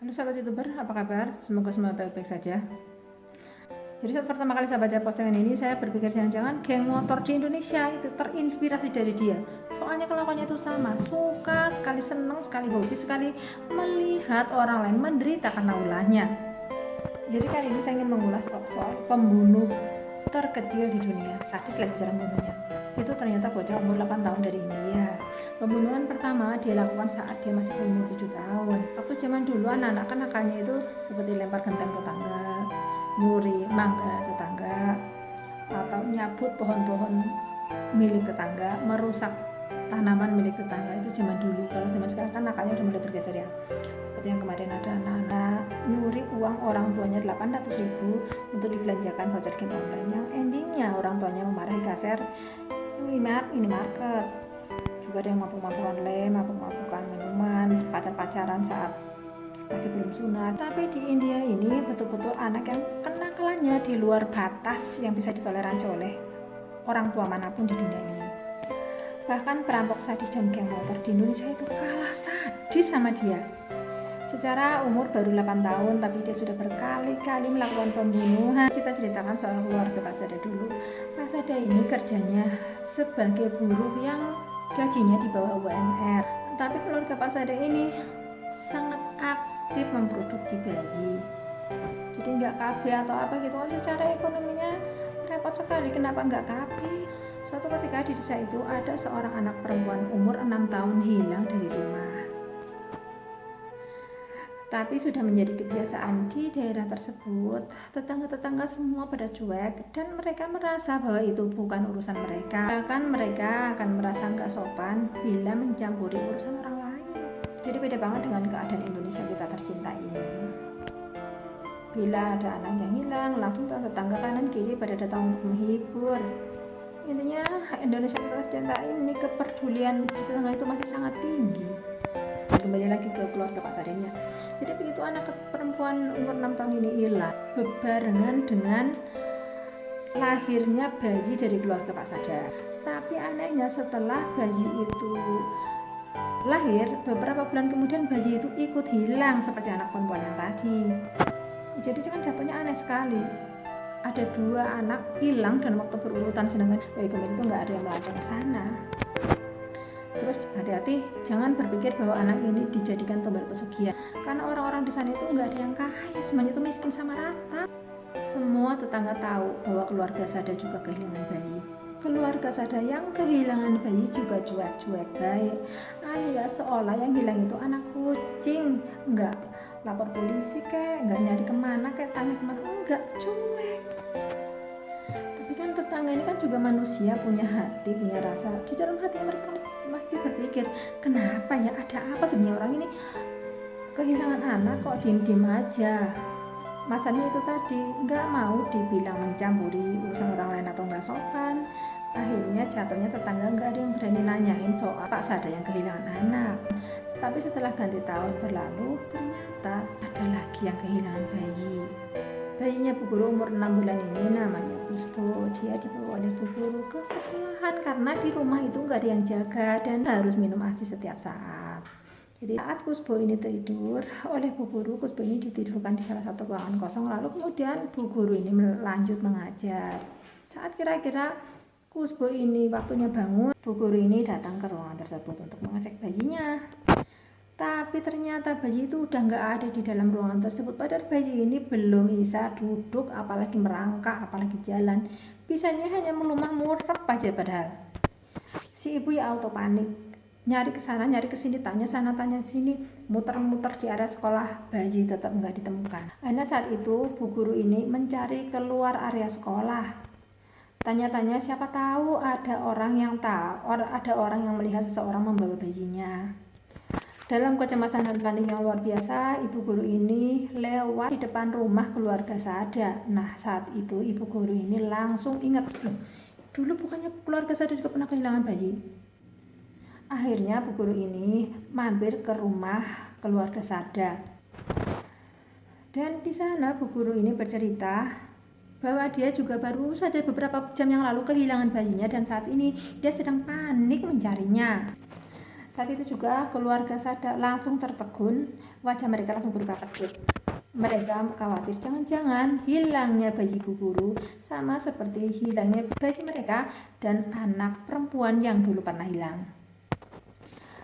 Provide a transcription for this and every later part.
Halo sahabat youtuber, apa kabar? Semoga semua baik-baik saja. Jadi saat pertama kali saya baca postingan ini, saya berpikir jangan-jangan geng motor di Indonesia itu terinspirasi dari dia. Soalnya kelakuannya itu sama, suka sekali, senang sekali, hobi sekali melihat orang lain menderita karena ulahnya. Jadi kali ini saya ingin mengulas soal pembunuh terkecil di dunia, sadis lagi cara membunuhnya. Itu ternyata bocah umur 8 tahun dari India. Pembunuhan pertama dia lakukan saat dia masih berumur 7 tahun. Waktu zaman dulu anak-anak kan nakalnya itu seperti lempar genteng tetangga, nyuri mangga tetangga, atau nyabut pohon-pohon milik tetangga, merusak tanaman milik tetangga. Itu zaman dulu. Kalau zaman sekarang kan nakalnya udah mulai bergeser ya. Seperti yang kemarin ada anak-anak nyuri uang orang tuanya 800.000 untuk dibelanjakan voucher game online, yang endingnya orang tuanya memarahi kasir minimarket. Juga ada yang mabuk-mabukan lem, mabuk-mabukan minuman, pacar-pacaran saat masih belum sunat. Tapi di India ini betul-betul anak yang kenakalannya di luar batas yang bisa ditoleransi oleh orang tua manapun di dunia ini. Bahkan perampok sadis dan geng motor di Indonesia itu kalah sadis sama dia. Secara umur baru 8 tahun, tapi dia sudah berkali-kali melakukan pembunuhan. Kita ceritakan soal keluarga Pak Sada dulu. Pak Sada ini kerjanya sebagai buruh yang gajinya di bawah UMR. Tapi keluarga Pak Sada ini sangat aktif memproduksi bayi. Jadi nggak KB atau apa gitu kan, secara ekonominya repot sekali. Kenapa nggak KB? Suatu ketika di desa itu ada seorang anak perempuan umur 6 tahun hilang dari rumah. Tapi sudah menjadi kebiasaan di daerah tersebut, tetangga-tetangga semua pada cuek dan mereka merasa bahwa itu bukan urusan mereka. Bahkan mereka akan merasa nggak sopan bila mencampuri urusan orang lain. Jadi beda banget dengan keadaan Indonesia kita tercinta ini. Bila ada anak yang hilang, langsung tetangga kanan kiri pada datang untuk menghibur. Intinya Indonesia kita tercinta ini kepedulian tetangga itu masih sangat tinggi. Kembali lagi ke keluarga Pak Sadenya. Jadi begitu anak perempuan umur 6 tahun ini hilang, berbarengan dengan lahirnya bayi dari keluarga Pak Sada. Tapi anehnya setelah bayi itu lahir, beberapa bulan kemudian bayi itu ikut hilang seperti anak perempuan yang tadi. Jadi kan jatuhnya aneh sekali. Ada 2 anak hilang dan waktu berurutan, sedangkan bayi kembar itu nggak ada yang melacak ke sana. Terus hati-hati, jangan berpikir bahwa anak ini dijadikan tumbal pesugihan, karena orang-orang di sana itu nggak ada yang kaya, semuanya itu miskin sama rata. Semua tetangga tahu bahwa keluarga Sada juga kehilangan bayi. Keluarga Sada yang kehilangan bayi juga cuek-cuek baik, alias seolah yang hilang itu anak kucing. Nggak lapor polisi kayak, nggak nyari kemana kayak, tanya kemana, enggak, cuek. Tapi kan tetangga ini kan juga manusia, punya hati, punya rasa. Di dalam hati mereka pasti berpikir, kenapa ya, ada apa sebenarnya orang ini kehilangan anak kok diem-diem aja. Masanya itu tadi, nggak mau dibilang mencampuri urusan orang lain atau nggak sopan. Akhirnya jatuhnya tetangga nggak ada yang berani nanyain soal Pak Sada yang kehilangan anak. Tapi setelah ganti tahun berlalu, ternyata ada lagi yang kehilangan bayi. Bayinya Bu Guru umur 6 bulan ini namanya Puspo. Dia dibawa oleh Bu Guru ke sekolahan karena di rumah itu nggak ada yang jaga dan harus minum ASI setiap saat. Jadi saat Puspo ini tidur oleh Bu Guru, Puspo ini ditidurkan di salah satu ruangan kosong. Lalu kemudian Bu Guru ini lanjut mengajar. Saat kira-kira Puspo ini waktunya bangun, Bu Guru ini datang ke ruangan tersebut untuk mengecek bayinya. Tapi ternyata bayi itu udah nggak ada di dalam ruangan tersebut. Padahal bayi ini belum bisa duduk, apalagi merangkak, apalagi jalan. Bisanya hanya melumah murep aja padahal. Si ibu ya auto panik, nyari ke sana, nyari ke sini, tanya sana, tanya sini, muter-muter di area sekolah. Bayi tetap nggak ditemukan. Akhirnya saat itu Bu Guru ini mencari keluar area sekolah. Tanya-tanya, siapa tahu ada orang yang melihat seseorang membawa bayinya. Dalam kecemasan dan panik yang luar biasa, ibu guru ini lewat di depan rumah keluarga Sada. Nah, saat itu ibu guru ini langsung ingat, loh, dulu bukannya keluarga Sada juga pernah kehilangan bayi. Akhirnya bu guru ini mampir ke rumah keluarga Sada. Dan di sana bu guru ini bercerita bahwa dia juga baru saja beberapa jam yang lalu kehilangan bayinya dan saat ini dia sedang panik mencarinya. Saat itu juga keluarga Sada langsung tertegun Wajah mereka langsung berubah kecut. Mereka khawatir jangan-jangan hilangnya bayi ibu guru sama seperti hilangnya bayi mereka dan anak perempuan yang dulu pernah hilang.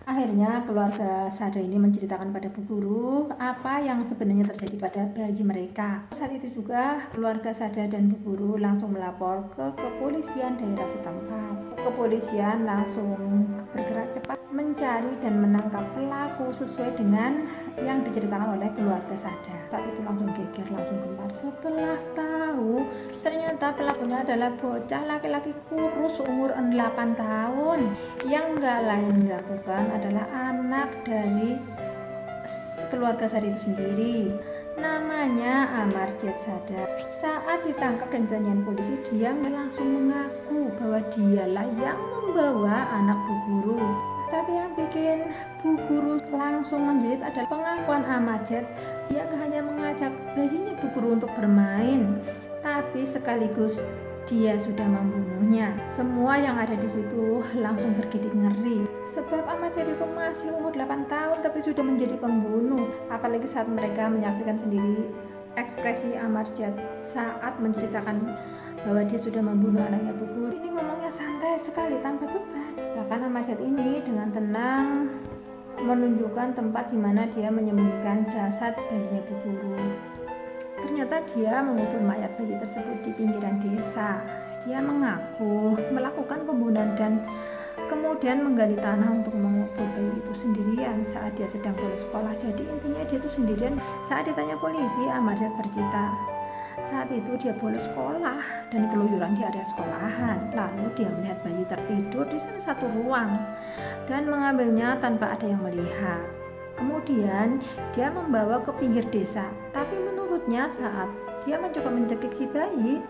Akhirnya keluarga Sada ini menceritakan pada Bu Guru apa yang sebenarnya terjadi pada bayi mereka. Saat itu juga keluarga Sada dan Bu Guru langsung melapor ke kepolisian daerah setempat. Kepolisian langsung bergerak cepat mencari dan menangkap pelaku sesuai dengan yang diceritakan oleh keluarga Sada. Saat itu langsung geger, langsung gempar setelah tahu ternyata pelakunya adalah bocah laki-laki kurus umur 8 tahun yang nggak lain nggak bukan adalah anak dari keluarga Sada itu sendiri. Namanya Amarjad Sada. Saat ditangkap dan ditanyain polisi, dia langsung mengaku bahwa dialah yang membawa anak Bu Guru. Tapi yang bikin Bu Guru langsung menjerit adalah pengakuan Amarjad. Dia gak hanya mengajak bayinya Bu Guru untuk bermain, tapi sekaligus dia sudah membunuhnya. Semua yang ada di situ langsung bergidik ngeri. Sebab Amarjad itu masih umur 8 tahun tapi sudah menjadi pembunuh. Apalagi saat mereka menyaksikan sendiri ekspresi Amarjad saat menceritakan bahwa dia sudah membunuh anaknya Bu Guru. Ini ngomongnya santai sekali tanpa beban. Bahkan Amarjad ini dengan tenang menunjukkan tempat di mana dia menyembunyikan jasad bayinya Bu Guru. Ternyata dia mengubur mayat bayi tersebut di pinggiran desa. Dia mengaku melakukan pembunuhan dan kemudian menggali tanah untuk mengubur bayi itu sendirian saat dia sedang bolos sekolah. Jadi intinya dia itu sendirian. Saat ditanya polisi, Amarjad bercerita saat itu dia bolos sekolah dan keluyuran di area sekolahan. Lalu dia melihat bayi tertidur di salah satu ruang dan mengambilnya tanpa ada yang melihat. Kemudian dia membawa ke pinggir desa, tapi menurutnya saat dia mencoba mencekik si bayi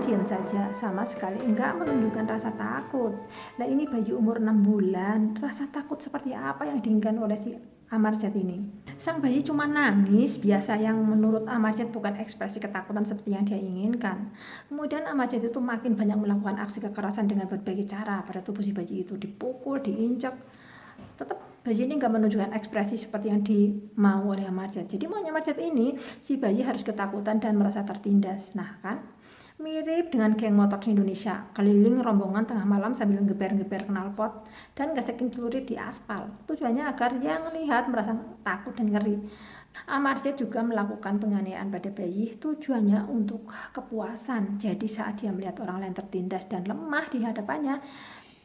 diam saja, sama sekali enggak menunjukkan rasa takut. Nah ini bayi umur 6 bulan, rasa takut seperti apa yang diinginkan oleh si Amarjad ini? Sang bayi cuma nangis biasa yang menurut Amarjad bukan ekspresi ketakutan seperti yang dia inginkan. Kemudian Amarjad itu makin banyak melakukan aksi kekerasan dengan berbagai cara pada tubuh si bayi itu, dipukul, diinjak. Tetap bayi ini nggak menunjukkan ekspresi seperti yang dimau oleh Amarjad. Jadi maunya Amarjad ini si bayi harus ketakutan dan merasa tertindas. Nah kan mirip dengan geng motor di Indonesia, keliling rombongan tengah malam sambil ngeber-ngeber knalpot dan gasekin celurit di aspal. Tujuannya agar yang melihat merasa takut dan ngeri. Amarjad juga melakukan penganiayaan pada bayi, tujuannya untuk kepuasan. Jadi saat dia melihat orang lain tertindas dan lemah di hadapannya,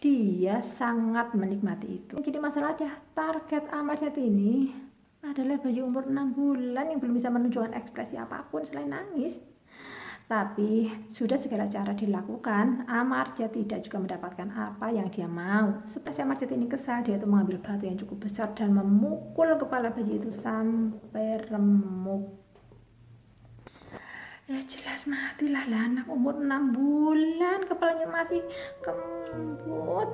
dia sangat menikmati itu. Jadi masalahnya target Amarjad ini adalah bayi umur 6 bulan yang belum bisa menunjukkan ekspresi apapun selain nangis. Tapi sudah segala cara dilakukan, Amarjad tidak juga mendapatkan apa yang dia mau. Setelah Amarjad ini kesal, dia itu mengambil batu yang cukup besar dan memukul kepala bayi itu sampai remuk. Ya jelas matilah lah, anak umur 6 bulan kepalanya masih kembut.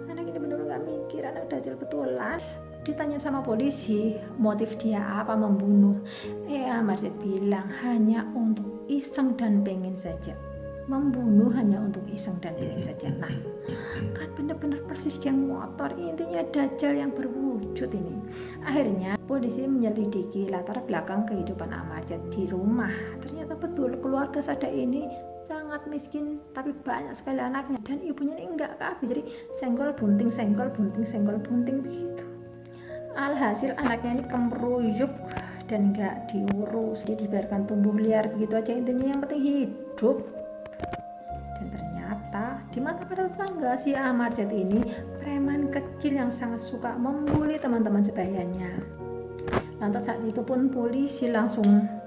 Anak ini benar-benar gak mikir, anak dajal betulan. Ditanya sama polisi motif dia apa membunuh, Amarjad bilang hanya untuk iseng dan pengen saja. Membunuh hanya untuk iseng dan pengen saja. Nah kan benar-benar persis geng motor, intinya dajal yang berwujud ini. Akhirnya polisi menyelidiki latar belakang kehidupan Amarjad di rumah. Ternyata betul keluarga Sada ini sangat miskin tapi banyak sekali anaknya dan ibunya ini enggak kabeh, jadi senggol bunting begitu. Alhasil anaknya ini kemruyuk dan enggak diurus, dia dibiarkan tumbuh liar begitu aja, intinya yang penting hidup. Dan ternyata di mata para tetangga si Amarjad ini preman kecil yang sangat suka membuli teman-teman sebayanya. Lantas saat itu pun polisi langsung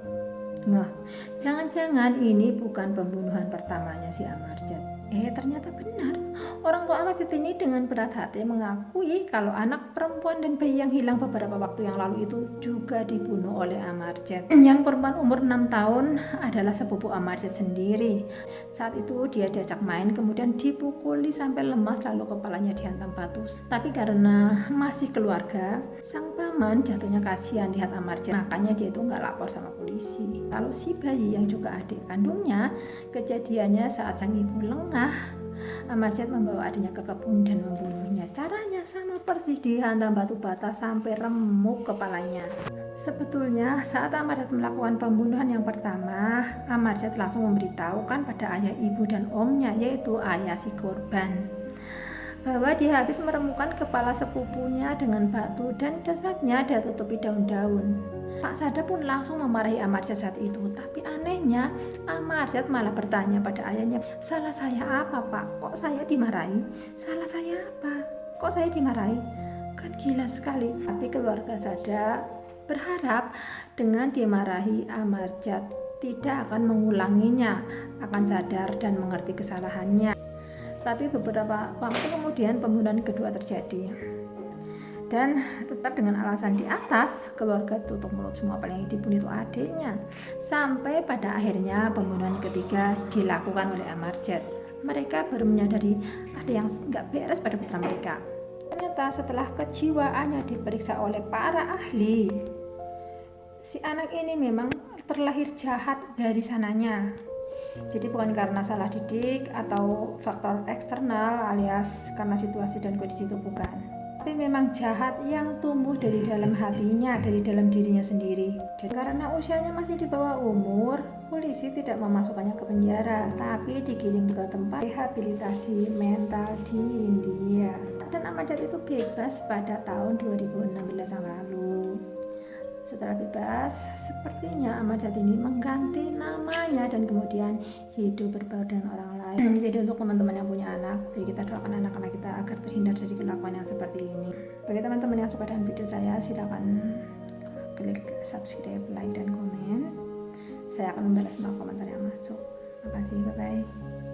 jangan-jangan ini bukan pembunuhan pertamanya si Amarjad. Ternyata benar. Orang tua Amarjad ini dengan berat hati mengakui kalau anak perempuan dan bayi yang hilang beberapa waktu yang lalu itu juga dibunuh oleh Amarjad. Yang perempuan umur 6 tahun adalah sepupu Amarjad sendiri. Saat itu dia diajak main, kemudian dipukuli sampai lemas lalu kepalanya dihantam batu. Tapi karena masih keluarga, sang paman jatuhnya kasihan lihat Amarjad, makanya dia itu nggak lapor sama polisi. Kalau si bayi yang juga adik kandungnya, kejadiannya saat sang ibu lengah Amarjad membawa adiknya ke kebun dan membunuhnya. Caranya sama persis, dihantam batu bata sampai remuk kepalanya. Sebetulnya saat Amarjad melakukan pembunuhan yang pertama, Amarjad langsung memberitahukan pada ayah, ibu, dan omnya, yaitu ayah si korban, bahwa dia habis meremukkan kepala sepupunya dengan batu dan jasadnya dia tutupi daun-daun. Pak Sada pun langsung memarahi Amarjad saat itu, tapi anehnya Amarjad malah bertanya pada ayahnya, salah saya apa Pak? Kok saya dimarahi? Salah saya apa? Kok saya dimarahi? Kan gila sekali. Tapi keluarga Sada berharap dengan dimarahi Amarjad tidak akan mengulanginya, akan sadar dan mengerti kesalahannya. Tapi beberapa waktu kemudian pembunuhan kedua terjadi, dan tetap dengan alasan di atas, keluarga tutup mulut semua, paling yang dibunuh itu adiknya. Sampai pada akhirnya pembunuhan ketiga dilakukan oleh Amarjad. Mereka baru menyadari ada yang nggak beres pada putra mereka. Ternyata setelah kejiwaannya diperiksa oleh para ahli, si anak ini memang terlahir jahat dari sananya. Jadi bukan karena salah didik atau faktor eksternal alias karena situasi dan kondisi itu, bukan. Tapi memang jahat yang tumbuh dari dalam hatinya, dari dalam dirinya sendiri. Dan karena usianya masih di bawah umur, polisi tidak memasukkannya ke penjara, tapi dikirim ke tempat rehabilitasi mental di India. Dan Amarjad itu bebas pada tahun 2016 yang lalu. Setelah bebas, sepertinya Amarjad ini mengganti namanya dan kemudian hidup berbaur dengan orang lain. Jadi untuk teman-teman yang punya anak, kita doakan anak-anak kita agar terhindar dari kelakuan yang seperti ini. Bagi teman-teman yang suka dengan video saya, silakan klik subscribe, like, dan komen. Saya akan membalas semua komentar yang masuk. Terima kasih, bye-bye.